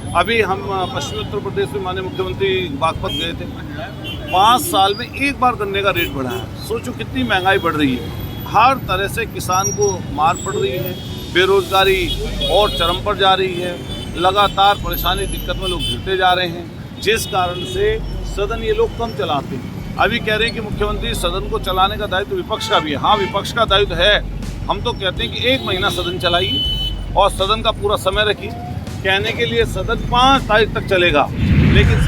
अभी हम पश्चिमी उत्तर प्रदेश में माननीय मुख्यमंत्री बागपत गए थे। 5 साल में एक बार गन्ने का रेट बढ़ा है। सोचो कितनी महंगाई बढ़ रही है। हर तरह से किसान को मार पड़ रही है, बेरोजगारी और चरम पर जा रही है, लगातार परेशानी दिक्कत में लोग घिरते जा रहे हैं, जिस कारण से सदन ये लोग कम चलाते हैं। अभी कह रहे हैं कि मुख्यमंत्री सदन को चलाने का दायित्व विपक्ष का भी है। हाँ, विपक्ष का दायित्व है। हम तो कहते हैं कि 1 महीना सदन चलाइए और सदन का पूरा समय रखिए। कहने के लिए सदन 5 तारीख तक चलेगा, लेकिन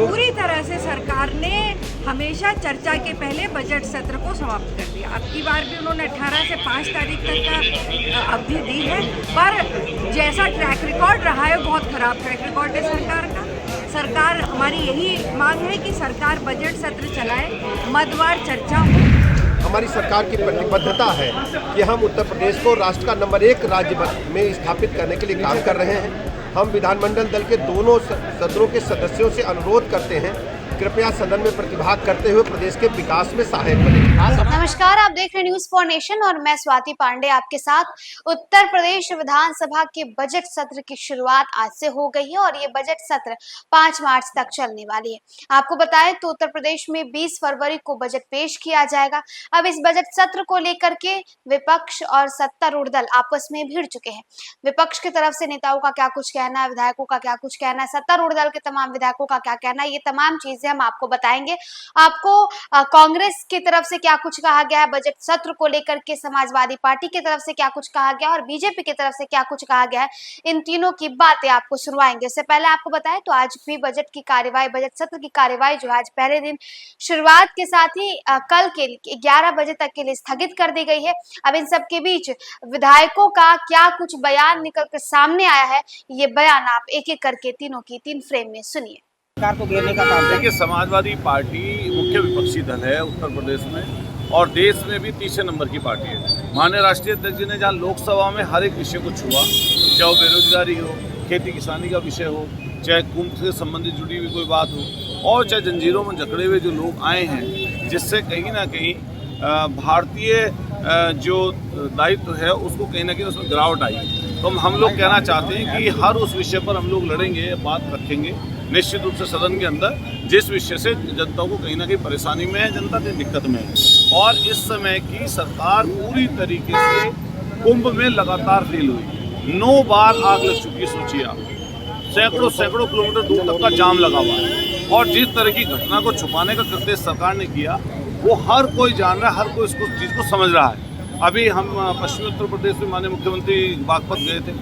पूरी तरह से सरकार ने हमेशा चर्चा के पहले बजट सत्र को समाप्त कर दिया। अब की बार भी उन्होंने 18 से 5 तारीख तक का अवधि दी है, पर जैसा ट्रैक रिकॉर्ड रहा है बहुत खराब ट्रैक रिकॉर्ड है सरकार का। सरकार, हमारी यही मांग है कि सरकार बजट सत्र चलाए, मदवार चर्चा हो। हमारी सरकार की प्रतिबद्धता है कि हम उत्तर प्रदेश को राष्ट्र का नंबर 1 राज्य में स्थापित करने के लिए काम कर रहे हैं। हम विधानमंडल दल के दोनों सदनों के सदस्यों से अनुरोध करते हैं, कृपया सदन में प्रतिभाग करते हुए प्रदेश के विकास में सहायक बने। नमस्कार, आप देख रहे हैं न्यूज़ फॉर नेशन और मैं स्वाति पांडे आपके साथ। उत्तर प्रदेश विधानसभा के बजट सत्र की शुरुआत आज से हो गई है और ये बजट सत्र 5 मार्च तक चलने वाली है। आपको बताएं तो उत्तर प्रदेश में 20 फरवरी को बजट पेश किया जाएगा। अब इस बजट सत्र को लेकर के विपक्ष और सत्तारूढ़ दल आपस में भिड़ चुके हैं। विपक्ष की तरफ से नेताओं का क्या कुछ कहना है, विधायकों का क्या कुछ कहना है, सत्तारूढ़ दल के तमाम विधायकों का क्या कहना है, ये तमाम चीजें हम आपको बताएंगे। आपको कांग्रेस की तरफ से क्या कुछ कहा गया है बजट सत्र को लेकर के, समाजवादी पार्टी की तरफ से क्या कुछ कहा गया और बीजेपी की तरफ से क्या कुछ कहा गया है, इन तीनों की बातें आपको सुनवाएंगे। इससे पहले आपको बताएं तो आज भी बजट की कार्यवाही, बजट सत्र की कार्यवाही जो है आज पहले दिन शुरुआत के साथ ही कल के 11 बजे तक के लिए स्थगित कर दी गई है। अब इन सब के बीच विधायकों का क्या कुछ बयान निकल कर सामने आया है, ये बयान आप एक एक करके तीनों की 3 फ्रेम में सुनिए। सरकार को घेरने का काम। देखिए, समाजवादी पार्टी मुख्य विपक्षी दल है उत्तर प्रदेश में और देश में भी तीसरे नंबर की पार्टी है। माननीय राष्ट्रीय अध्यक्ष जी ने जहाँ लोकसभा में हर एक विषय को छुआ, चाहे वो बेरोजगारी हो, खेती किसानी का विषय हो, चाहे कुंभ से संबंधित जुड़ी हुई कोई बात हो, और चाहे जंजीरों में जकड़े हुए जो लोग आए हैं, जिससे कहीं ना कहीं भारतीय जो दायित्व है उसको कहीं ना कहीं उसमें गिरावट आई। तो हम लोग कहना चाहते हैं कि हर उस विषय पर हम लोग लड़ेंगे, बात रखेंगे निश्चित रूप से सदन के अंदर, जिस विषय से जनता को कहीं ना कहीं परेशानी में है, जनता की दिक्कत में है। और इस समय की सरकार पूरी तरीके से कुंभ में लगातार फेल हुई। 9 बार आग लग चुकी है, सोचिए आप। सैकड़ों किलोमीटर दूर तक का जाम लगा हुआ है और जिस तरह की घटना को छुपाने का कृत्य सरकार ने किया वो हर कोई जान रहा है, हर कोई इसको चीज़ को समझ रहा है। अभी हम पश्चिमी उत्तर प्रदेश में माननीय मुख्यमंत्री बागपत गए थे।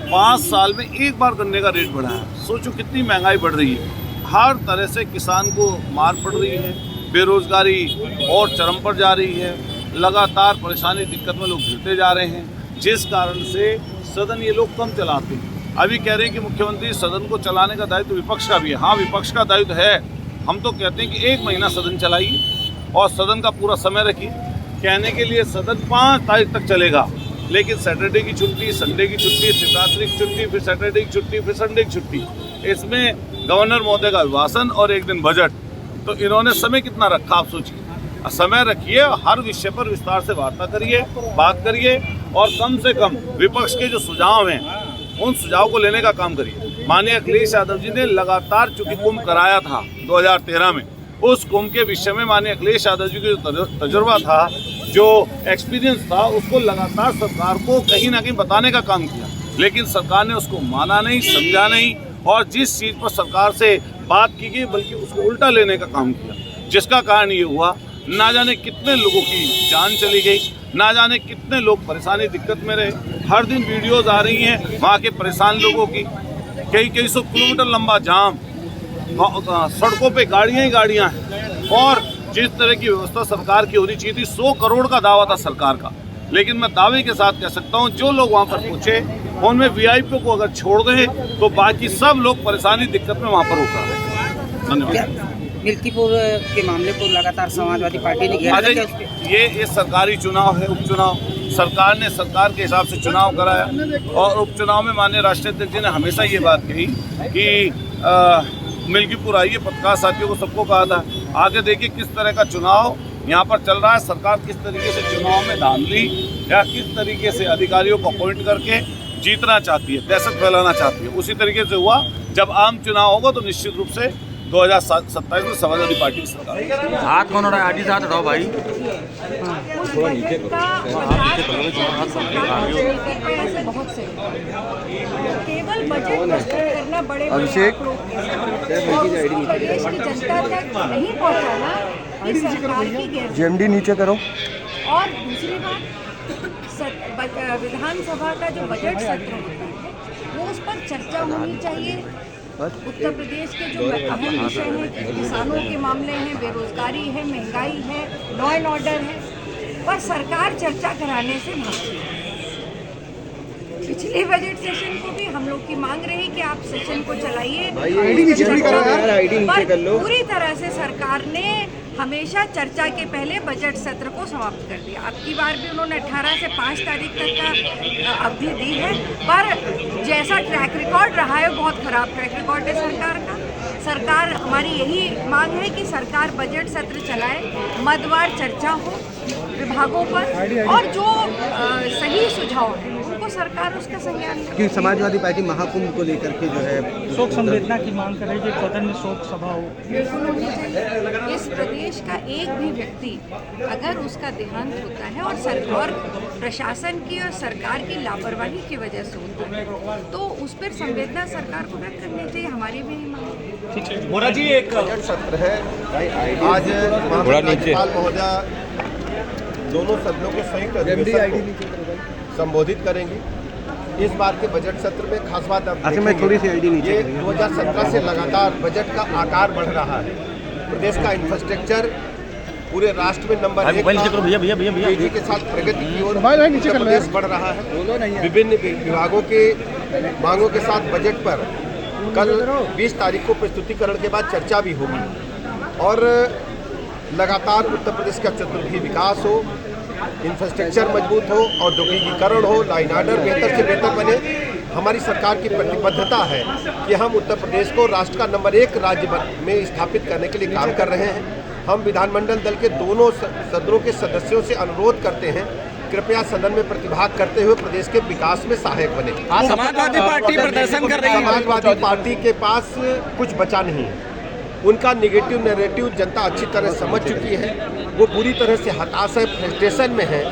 5 साल में एक बार गन्ने का रेट बढ़ा है। सोचो कितनी महंगाई बढ़ रही है। हर तरह से किसान को मार पड़ रही है, बेरोजगारी और चरम पर जा रही है, लगातार परेशानी दिक्कत में लोग घिरते जा रहे हैं, जिस कारण से सदन ये लोग कम चलाते हैं। अभी कह रहे हैं कि मुख्यमंत्री सदन को चलाने का दायित्व विपक्ष का भी है। हाँ, विपक्ष का दायित्व है। हम तो कहते हैं कि 1 महीना सदन चलाइए और सदन का पूरा समय रखिए। कहने के लिए सदन 5 तारीख तक चलेगा, लेकिन सैटरडे की छुट्टी, संडे की छुट्टी, शिवरात्रि की छुट्टी, फिर सैटरडे की छुट्टी, फिर संडे की छुट्टी, इसमें गवर्नर महोदय का अभिभाषण और एक दिन बजट। तो इन्होंने समय कितना रखा आप सोचिए। समय रखिए, हर विषय पर विस्तार से वार्ता करिए, बात करिए और कम से कम विपक्ष के जो सुझाव हैं उन सुझाव को लेने का काम करिए। माननीय अखिलेश यादव जी ने लगातार चूंकि कुंभ कराया था 2013 में, उस कुंभ के विषय में माननीय अखिलेश यादव जी का जो तजुर्बा था, जो एक्सपीरियंस था, उसको लगातार सरकार को कहीं ना कहीं बताने का काम किया, लेकिन सरकार ने उसको माना नहीं, समझा नहीं और जिस चीज़ पर सरकार से बात की गई बल्कि उसको उल्टा लेने का काम किया, जिसका कारण ये हुआ ना जाने कितने लोगों की जान चली गई, ना जाने कितने लोग परेशानी दिक्कत में रहे। हर दिन वीडियोज़ आ रही हैं वहाँ के परेशान लोगों की, कई 100 किलोमीटर लंबा जाम, सड़कों पे गाड़ियाँ ही गाड़ियाँ हैं और जिस तरह की व्यवस्था सरकार की होनी चाहिए थी। 100 करोड़ का दावा था सरकार का, लेकिन मैं दावे के साथ कह सकता हूँ जो लोग वहाँ पर पहुँचे उनमें वीआईपी को अगर छोड़ दें तो बाकी सब लोग परेशानी दिक्कत में वहाँ पर होकर रहे। धन्यवाद। मिल्कीपुर के मामले को लगातार समाजवादी पार्टी ने घेरा है। ये सरकारी चुनाव है, उपचुनाव। सरकार ने सरकार के हिसाब से चुनाव कराया और उपचुनाव में माननीय राष्ट्रीय अध्यक्ष जी ने हमेशा ये बात कही कि मिल्कीपुर आइए, पत्रकार साथियों को सबको कहा था। आगे देखिए किस तरह का चुनाव यहाँ पर चल रहा है, सरकार किस तरीके से चुनाव में धांधली या किस तरीके से अधिकारियों को अपॉइंट करके जीतना चाहती है, दहशत फैलाना चाहती है। उसी तरीके से हुआ, जब आम चुनाव होगा तो निश्चित रूप से 2027 में समाजवादी पार्टी की सरकार। हाथ कौन हो रहा है? आगे साथ हटाओ भाई। बहुत से केवल बजट प्रस्तुत करना बड़े अभिषेक प्रदेश की जनता तक नहीं पहुंचाना, इस सरकार की जेएमडी नीचे करो। और दूसरी बात, विधानसभा का जो बजट सत्र होता है वो उस पर चर्चा होनी चाहिए। उत्तर प्रदेश के जो अहम विषय हैं, किसानों के मामले हैं, बेरोजगारी है, महंगाई है, लॉ एंड ऑर्डर है, पर सरकार चर्चा कराने से भागती है। पिछले बजट सेशन को भी हम लोग की मांग रही कि आप सेशन को चलाइए, पर पूरी तरह से सरकार ने हमेशा चर्चा के पहले बजट सत्र को समाप्त कर दिया। अब की बार भी उन्होंने 18 से 5 तारीख तक का अवधि दी है, पर जैसा ट्रैक रिकॉर्ड रहा है बहुत खराब ट्रैक रिकॉर्ड है सरकार का। सरकार, हमारी यही मांग है कि सरकार बजट सत्र चलाए, मदवार चर्चा हो विभागों पर, और जो सही सुझाव है उनको सरकार उसका संज्ञान ले। कि समाजवादी पार्टी महाकुंभ को लेकर के जो है शोक संवेदना की मांग कर रही है, सदन में शोक सभा हो। बिल्कुल होनी चाहिए। इस प्रदेश का एक भी व्यक्ति अगर उसका देहांत होता है और सरकार, प्रशासन की और सरकार की लापरवाही की वजह से होता है, तो उस पर संवेदना सरकार को व्यक्त करनी चाहिए। हमारी भी यही मांग है। मोरा जी, एक बजट सत्र है, आज राज्यपाल महोदया दोनों सदनों को संयुक्त अधिवेशन को संबोधित करेंगी। इस बार के बजट सत्र में खास बात आप देखेंगे, ये 2017 से लगातार बजट का आकार बढ़ रहा है। प्रदेश का इंफ्रास्ट्रक्चर पूरे राष्ट्र में नंबर 1 तेजी के साथ प्रगति की ओर प्रदेश बढ़ रहा है। विभिन्न विभागों के मांगों के साथ बजट पर कल 20 तारीख को प्रस्तुतिकरण के बाद चर्चा भी होगी, और लगातार उत्तर प्रदेश का चतुर्मुखी विकास हो, इंफ्रास्ट्रक्चर मजबूत हो, औद्योगिकीकरण हो, लाइन ऑर्डर बेहतर से बेहतर बने। हमारी सरकार की प्रतिबद्धता है कि हम उत्तर प्रदेश को राष्ट्र का नंबर 1 राज्य में स्थापित करने के लिए काम कर रहे हैं। हम विधानमंडल दल के दोनों सदनों के सदस्यों से अनुरोध करते हैं, कृपया सदन में प्रतिभाग करते हुए प्रदेश के विकास में सहायक बने। समाजवादी पार्टी प्रदर्शन कर रही है। समाजवादी पार्टी के पास कुछ बचा नहीं है। उनका निगेटिव नैरेटिव जनता अच्छी तरह समझ चुकी है। वो पूरी तरह से हताश है, फ्रस्ट्रेशन में है।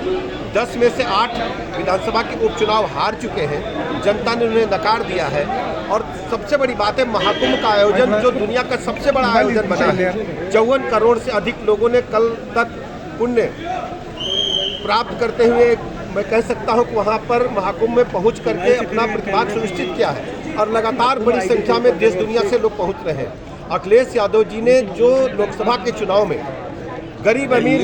10 में से 8 विधानसभा के उपचुनाव हार चुके हैं, जनता ने उन्हें नकार दिया है। और सबसे बड़ी बात है, महाकुंभ का आयोजन जो दुनिया का सबसे बड़ा आयोजन बना है, 54 करोड़ से अधिक लोगों ने कल तक पुण्य प्राप्त करते हुए, मैं कह सकता हूं कि वहां पर महाकुंभ में पहुंच करके अपना प्रतिभाग सुनिश्चित किया है, और लगातार बड़ी संख्या में देश दुनिया से लोग पहुंच रहे हैं। अखिलेश यादव जी ने जो लोकसभा के चुनाव में गरीब अमीर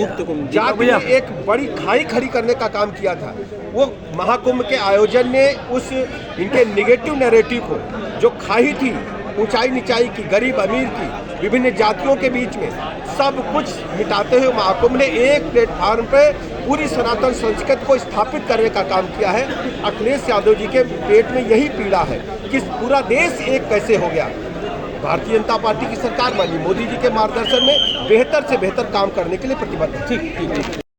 जाति में एक बड़ी खाई खड़ी करने का काम किया था, वो महाकुंभ के आयोजन ने उस इनके निगेटिव नैरेटिव को, जो खाई थी ऊंचाई नीचाई की, गरीब अमीर की, विभिन्न जातियों के बीच में, सब कुछ मिटाते हुए महाकुंभ ने एक प्लेटफार्म पे पूरी सनातन संस्कृति को स्थापित करने का काम किया है। अखिलेश यादव जी के पेट में यही पीड़ा है कि पूरा देश एक कैसे हो गया। भारतीय जनता पार्टी की सरकार माननीय मोदी जी के मार्गदर्शन में बेहतर से बेहतर काम करने के लिए प्रतिबद्ध है।